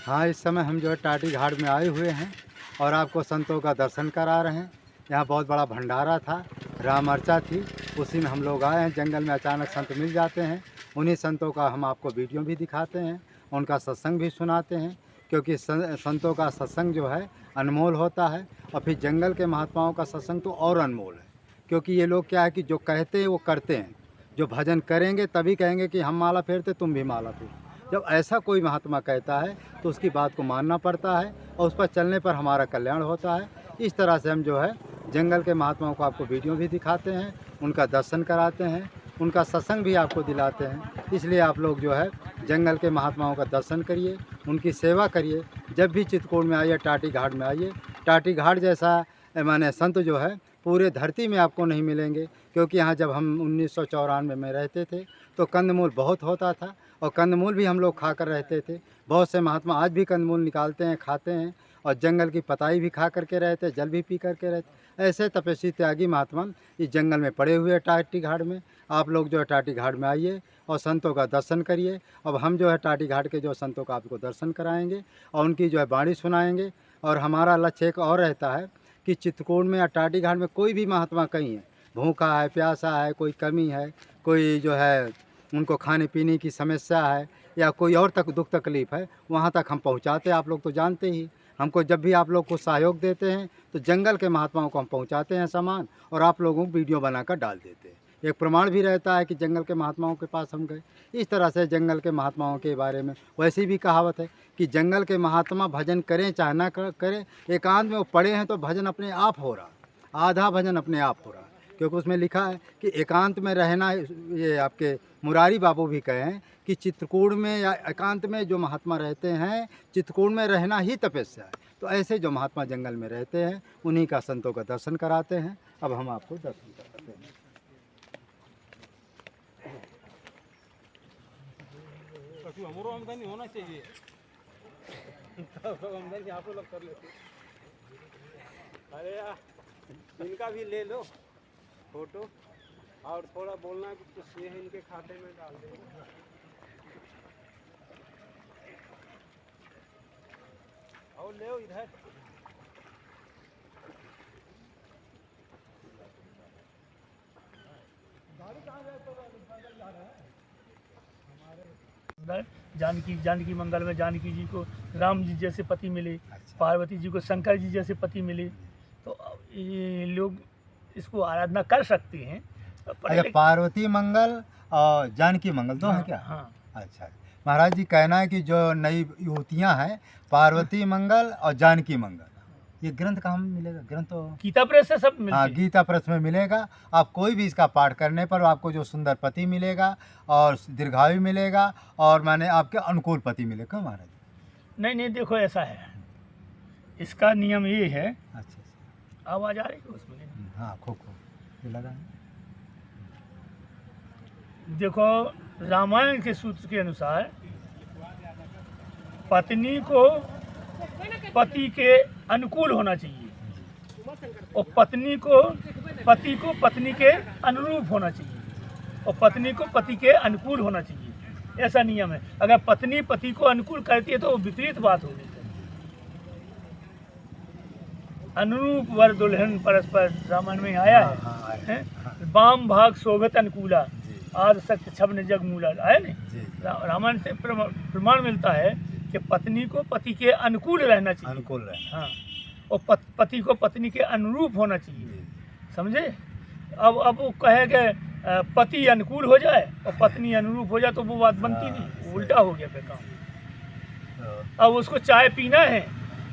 हाँ, इस समय हम जो है टाटी घाट में आए हुए हैं और आपको संतों का दर्शन करा रहे हैं। यहाँ बहुत बड़ा भंडारा था, राम अर्चा थी, उसी में हम लोग आए हैं। जंगल में अचानक संत मिल जाते हैं, उन्हीं संतों का हम आपको वीडियो भी दिखाते हैं, उनका सत्संग भी सुनाते हैं, क्योंकि संतों का सत्संग जो है अनमोल होता है। और फिर जंगल के महात्माओं का सत्संग तो और अनमोल है, क्योंकि ये लोग क्या है कि जो कहते हैं वो करते हैं। जो भजन करेंगे तभी कहेंगे कि हम माला फेरते, तुम भी माला फेरो। जब ऐसा कोई महात्मा कहता है तो उसकी बात को मानना पड़ता है और उस पर चलने पर हमारा कल्याण होता है। इस तरह से हम जो है जंगल के महात्माओं को आपको वीडियो भी दिखाते हैं, उनका दर्शन कराते हैं, उनका सत्संग भी आपको दिलाते हैं। इसलिए आप लोग जो है जंगल के महात्माओं का दर्शन करिए, उनकी सेवा करिए। जब भी चित्रकूट में आइए, टाटी घाट में आइए। टाटी घाट जैसा माने संत जो है पूरे धरती में आपको नहीं मिलेंगे, क्योंकि यहाँ जब हम 1994 में रहते थे तो कंदमूल बहुत होता था और कंदमूल भी हम लोग खाकर रहते थे। बहुत से महात्मा आज भी कंदमूल निकालते हैं, खाते हैं, और जंगल की पताई भी खा करके रहते, जल भी पी करके रहते। ऐसे तपस्वी त्यागी महात्मा इस जंगल में पड़े हुए हैं टाटी घाट में। आप लोग जो है टाटी घाट में आइए और संतों का दर्शन करिए। अब हम जो है टाटी घाट के जो संतों का आपको दर्शन कराएंगे और उनकी जो है वाणी सुनाएंगे। और हमारा लक्ष्य एक और रहता है कि चित्रकूट में या टाटी घाट में कोई भी महात्मा कहीं है, भूखा है, प्यासा है, कोई कमी है, कोई जो है उनको खाने पीने की समस्या है या कोई और दुख तकलीफ़ है, वहाँ तक हम पहुँचाते हैं। आप लोग तो जानते ही, हमको जब भी आप लोग को सहयोग देते हैं तो जंगल के महात्माओं को हम पहुँचाते हैं सामान, और आप लोगों को वीडियो बनाकर डाल देते हैं। एक प्रमाण भी रहता है कि जंगल के महात्माओं के पास हम गए। इस तरह से जंगल के महात्माओं के बारे में वैसी भी कहावत है कि जंगल के महात्मा भजन करें चाहे ना करें, एकांत में वो पड़े हैं तो भजन अपने आप हो रहा, आधा भजन अपने आप हो रहा। क्योंकि उसमें लिखा है कि एकांत में रहना, ये आपके मुरारी बाबू भी कहे हैं कि चित्रकूट में या एकांत में जो महात्मा रहते हैं, चित्रकूट में रहना ही तपस्या है। तो ऐसे जो महात्मा जंगल में रहते हैं उन्हीं का संतों का दर्शन कराते हैं। अब हम आपको दर्शन कराते हैं। हमारो आमदनी होना चाहिए, आमदनी आप लोग कर लेते। अरे यार इनका भी ले लो फोटो, और थोड़ा बोलना कि कुछ ये इनके खाते में डाल देंगे। और ले इधर गाड़ी कहाँ जाए तो जा रहे हैं। जानकी मंगल में जानकी जी को राम जी जैसे पति मिले, पार्वती जी को शंकर जी जैसे पति मिले। तो ये लोग इसको आराधना कर सकते हैं। अच्छा, पार्वती मंगल और जानकी मंगल दो हैं क्या? हाँ। अच्छा, महाराज जी कहना है कि जो नई युवतियाँ हैं, पार्वती मंगल और जानकी मंगल, ये ग्रंथ कहाँ मिलेगा? ग्रंथ तो गीता प्रेस से सब मिलते। हाँ, गीता प्रेस में मिलेगा। आप कोई भी इसका पाठ करने पर आपको जो सुंदर पति मिलेगा और दीर्घायु मिलेगा और माने आपके अनुकूल पति मिलेगा महाराज। नहीं नहीं, देखो ऐसा है, इसका नियम ये है। अच्छा, आवाज आ रही है उसमें? हाँ, खो ये लगा है। देखो, रामायण के सूत्र के अनुसार पत्नी को पति के अनुकूल होना चाहिए और पति को पत्नी के अनुरूप होना चाहिए और पत्नी को पति के अनुकूल होना चाहिए। ऐसा नियम है। अगर पत्नी पति को अनुकूल करती है तो वो विपरीत बात होगी। अनुरूप वर दुल्हन परस्पर रामायण में आया है। वाम भाग शोभत अनुकूला, आद शक्ति छब्न जग मूला, आया नहीं? रामायण से प्रमाण मिलता है कि पत्नी को पति के अनुकूल रहना चाहिए, अनुकूल रहना। हाँ, और पति को पत्नी के अनुरूप होना चाहिए। समझे? अब वो कहे कि पति अनुकूल हो जाए और पत्नी अनुरूप हो जाए तो वो बात बनती नहीं, उल्टा हो गया फिर काम। अब उसको चाय पीना है।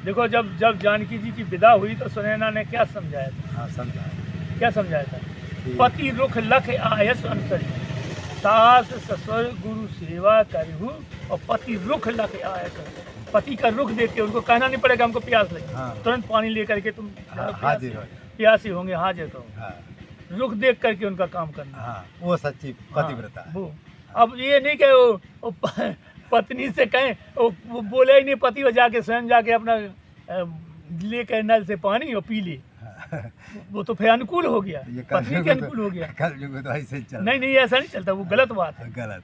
देखो, जब जानकी जी की विदा हुई तो सुनैना ने क्या समझाया था? हाँ, समझाया। क्या समझाया था? पति रुख लख आयस अनुसरी, सास ससुर गुरु सेवा करहु, और पति रुख लख आयस। पति का रुख देख के उनको कहना नहीं पड़ेगा हमको प्यास लगी, तुरंत पानी लेकर के तुम प्यासी होंगे हाजिर करो। रुख देख करके उनका काम करना, वो सच्ची पतिव्रता है। वो अब ये नहीं कि वो पत्नी से कहें, वो बोले ही नहीं, पति वो जाके स्वयं जाके अपना लेकर नल से पानी और पी ले, वो तो फिर अनुकूल हो गया, पत्नी के अनुकूल हो गया। कल युग तो ऐसे चलता। नहीं नहीं, ऐसा नहीं चलता, वो गलत बात है। गलत।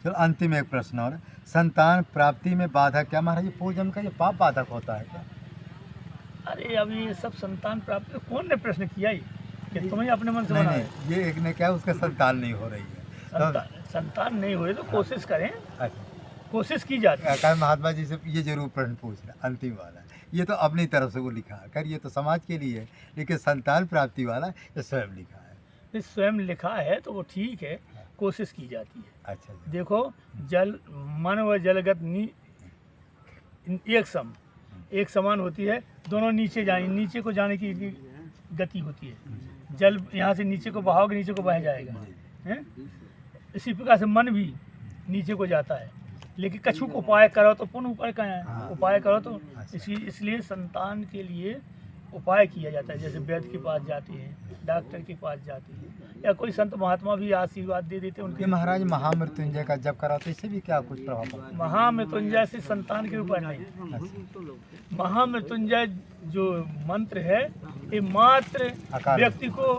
चलो अंतिम एक प्रश्न और, संतान प्राप्ति में बाधा क्या महाराज जी पूर्व जन्म का ये पाप बाधक होता है क्या? अरे अब ये सब संतान प्राप्त कौन ने प्रश्न किया ये कि तुम्हें अपने मन से नहीं बनाया? नहीं, ये एक ने क्या उसका संतान नहीं हो रही है संतान नहीं हुए तो कोशिश करें, अच्छा, कोशिश की जाती है। कहा महात्मा जी से ये जरूर प्रश्न पूछ रहे अंतिम वाला, ये तो अपनी तरफ से वो लिखा है, कर ये तो समाज के लिए है, लेकिन संतान प्राप्ति वाला ये स्वयं लिखा है। ये स्वयं लिखा है तो वो ठीक है, कोशिश की जाती है। अच्छा जी। देखो जल मन व जलगत एक समान होती है, दोनों नीचे जाएंगे, नीचे को जाने की गति होती है। जल यहाँ से नीचे को बहाओगे नीचे को बह जाएगा, हैं? इसी प्रकार से मन भी नीचे को जाता है, लेकिन कछु को उपाय करो तो पुनः ऊपर कहाँ है, उपाय करो तो इसलिए संतान के लिए उपाय किया जाता है। जैसे वैद्य के पास जाते हैं, डॉक्टर के पास जाते हैं, या कोई संत महात्मा भी आशीर्वाद दे देते हैं ये उनके। महाराज महामृत्युंजय का जब करा तो इससे भी क्या कुछ प्रभाव पड़ा? महामृत्युंजय से संतान के ऊपर नहीं। महामृत्युंजय जो मंत्र है ये मात्र अकाल व्यक्ति को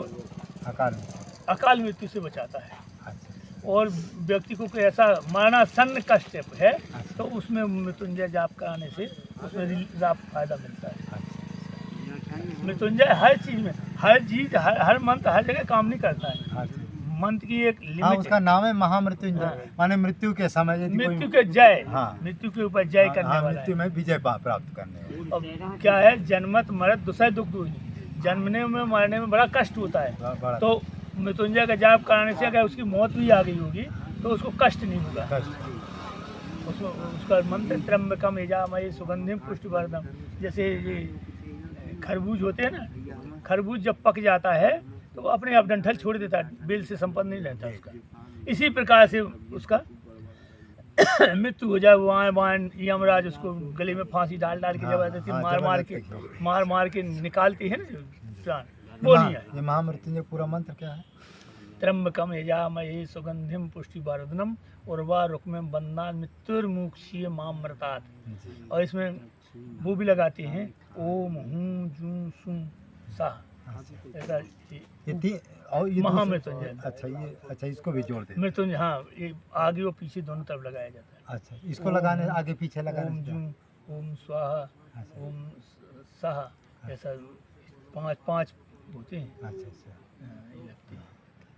अकाल में। अकाल मृत्यु से बचाता है, अच्छा और व्यक्ति को कोई ऐसा मरणासन्न कष्ट है तो उसमें मृत्युंजय जाप कराने से उसमें जाप फायदा मिलता है। मृत्युंजय हर चीज में, हर मंत्र हर जगह काम नहीं करता है। अच्छा। मंत्र की एक हाँ लिमिट उसका नाम है महामृत्युंजय, हाँ। माने मृत्यु के समय यदि कोई- मृत्यु के जय, हाँ। मृत्यु के ऊपर जय करने हाँ, वाला मृत्यु में विजय प्राप्त करने वाला। है। अब क्या है, जन्मत मरत दुसह दुख दूरी, जन्मने में मरने में बड़ा कष्ट होता है, बड़ा तो मृत्युंजय का जाप कराने से अगर उसकी मौत भी आ गई होगी तो उसको कष्ट नहीं होगा। कष्ट। उसका मंत्र त्र्यंबकम यजामहे सुगंधिम पुष्टिवर्धनम। जैसे ये खरबूज होते हैं ना, खरबूज जब पक जाता है तो वो अपने आप डंठल छोड़ देता है, बेल से संपन्न नहीं रहता उसका। इसी प्रकार से उसका मृत्यु हो जाए, वो आए बाएं यमराज उसको गले में फांसी डाल के जबरदस्ती हाँ, मार के निकालते हैं ना जो प्राण, वो नहीं है। ये महामृत्युंजय पूरा मंत्र क्या है? त्र्यंबकम यजामहे सुगंधिम पुष्टिवर्धनम उर्वा रुक्मं बंधना मृत्युर्मुक्षीय मामृतात्। और इसमें वो भी लगाते हैं ओम हूं जूं सुं साह, ऐसा और ये महामृत्युंजय। अच्छा इसको भी जोड़ दे। मृत्युंजय, हाँ, ये आगे और पीछे दोनों तरफ लगाया जाता है। अच्छा इसको लगाने आगे पीछे ओम लगाने से जूं ओम स्वाहा अच्छा। ओम साह, ऐसा पांच होते हैं। अच्छा हाँ, ये लगते हैं।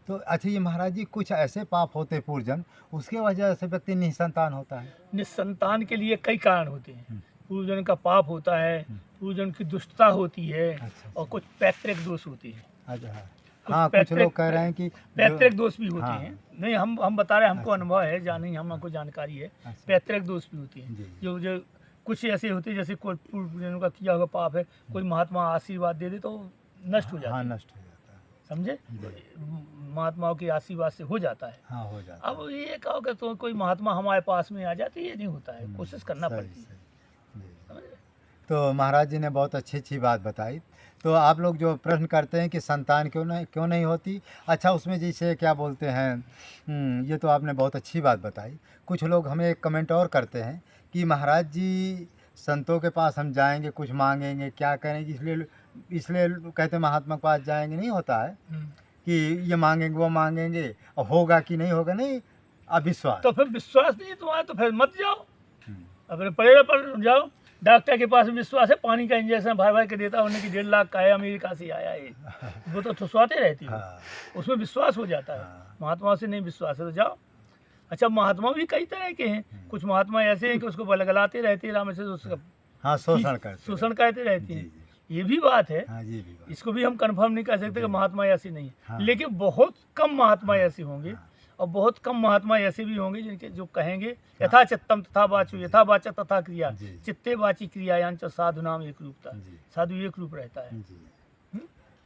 तो अच्छा ये महाराज जी कुछ ऐसे पाप होते पूर्वजन्म उसके वजह से व्यक्ति निसंतान होता है? निसंतान के लिए कई कारण होते हैं। पूर्वजन्म का पाप होता है, पूर्वजन्म की दुष्टता होती है, अच्छा। और कुछ पैतृक दोष होते हैं। अच्छा हाँ, कुछ लोग कह रहे हैं कि पैतृक दोष भी होते हाँ। हैं। नहीं, हम बता रहे हैं, हमको अच्छा। अनुभव है, जानी हमको जानकारी है। अच्छा। पैतृक दोष भी होते हैं, जी। जो कुछ ऐसे होते हैं जैसे कोई पूर्वजन्म का किया हुआ पाप है, कोई महात्मा आशीर्वाद दे दे तो नष्ट हो जाता हाँ है, नष्ट हो जाता है। समझे? जी। महात्माओं के आशीर्वाद से हो जाता है। हाँ हो जाता है। अब ये कहो कि तो कोई महात्मा हमारे पास में आ जाते, ये नहीं होता है, कोशिश करना सही, पड़ती है, सही। जी। समझे? तो महाराज जी ने बहुत अच्छी बात बताई। तो आप लोग जो प्रश्न करते हैं कि संतान क्यों नहीं होती, अच्छा उसमें जैसे क्या बोलते हैं, ये तो आपने बहुत अच्छी बात बताई। कुछ लोग हमें एक कमेंट और करते हैं कि महाराज जी संतों के पास हम जाएंगे कुछ मांगेंगे क्या करेंगे, इसलिए कहते हैं महात्मा के पास जाएंगे, नहीं होता है कि ये मांगेंगे वो मांगेंगे और होगा कि नहीं होगा, नहीं अविश्वास। तो फिर विश्वास नहीं है तुम्हारा तो फिर मत जाओ, हम्म, अपने परेड पर जाओ। डॉक्टर के पास विश्वास है, पानी का इंजेक्शन भर के देता है, उन्हें कि 1.5 लाख का है, अमेरिका से आया है, वो तो ठुसवाते रहती है, हाँ, उसमें विश्वास हो जाता है। हाँ। महात्मा से नहीं विश्वास है तो जाओ। अच्छा, महात्मा भी कई तरह के हैं, कुछ महात्मा ऐसे हैं कि उसको बलगलाते रहते हैं, राम से उसका हाँ शोषण करते शोषण करते रहते जी, हैं। जी। ये भी बात है, हाँ ये भी बात। इसको भी हम कंफर्म नहीं कर सकते कि महात्मा ऐसे नहीं है, हाँ। लेकिन बहुत कम महात्मा ऐसे होंगे, और बहुत कम महात्मा ऐसे भी होंगे जिनके जो कहेंगे यथा चित्तम तथा वाचु यथा वाचा तथा क्रिया, जी। चित्ते वाची क्रियायांच साधु नाम एक रूपता, जी। साधु एक रूप रहता है। जी।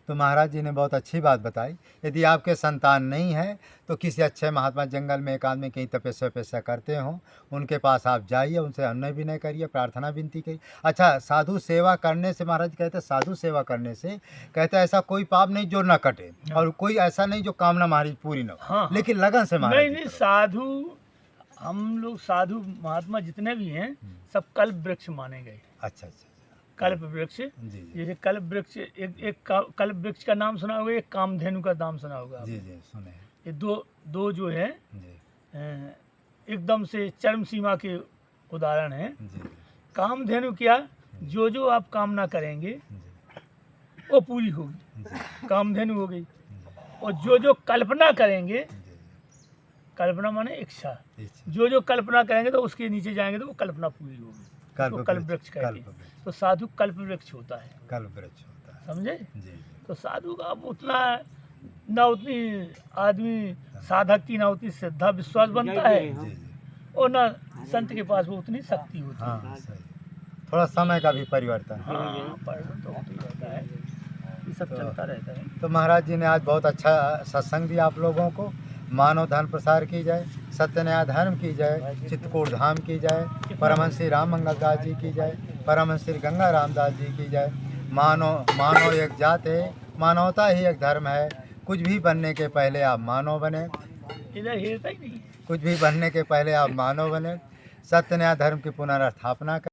तो महाराज जी ने बहुत अच्छी बात बताई। यदि आपके संतान नहीं है तो किसी अच्छे महात्मा जंगल में एक आदमी कहीं तपस्या करते हों, उनके पास आप जाइए, उनसे अन्य विनय करिए, प्रार्थना विनती करिए। अच्छा, साधु सेवा करने से महाराज कहते हैं, साधु सेवा करने से कहते हैं ऐसा कोई पाप नहीं जो न कटे, और कोई ऐसा नहीं जो कामना महाराज पूरी न हो, हाँ, लेकिन लगन से महाराज नहीं, साधु, हम लोग साधु महात्मा जितने भी हैं सब कल्प वृक्ष माने गए। अच्छा, कल्प वृक्ष, जी जैसे कल्प वृक्ष, एक कल्प वृक्ष का नाम सुना होगा, एक कामधेनु का नाम सुना होगा। जी जी सुने ये दो जो है जी। एकदम से चरम सीमा के उदाहरण हैं। जी कामधेनु क्या, जो जो आप कामना करेंगे जी वो पूरी होगी, जी कामधेनु हो गई। और जो जो कल्पना करेंगे, कल्पना माने इच्छा, जो जो कल्पना करेंगे तो उसके नीचे जाएंगे तो वो कल्पना पूरी होगी। उसको कल्प वृक्ष कहते हैं। तो साधु कल्प वृक्ष होता है, कल्प वृक्ष होता है। समझे। जी तो साधु का अब उतना ना उतनी आदमी साधक की ना उतनी श्रद्धा विश्वास बनता है, जी जी और ना संत के पास वो उतनी शक्ति होती है। हाँ सही। थोड़ा समय का भी परिवर्तन है। हाँ, परिवर्तन तो होता ही रहता है, ये सब चलता रहता है। तो महाराज जी ने आज बहुत अच्छा सत्संग दिया आप लोगों को। मानव धर्म प्रसार की जाए, सत्य न्याय धर्म की जाए, चित्रकूट धाम की जाए, परमहंस श्री राम मंगल दास जी की जाए, परमहंस श्री गंगा रामदास जी की जाए। मानव एक जात है, मानवता ही एक धर्म है। कुछ भी बनने के पहले आप मानव बने, इधर हिलता ही नहीं है। कुछ भी बनने के पहले आप मानव बने, सत्य न्याय धर्म की पुनर्स्थापना करें।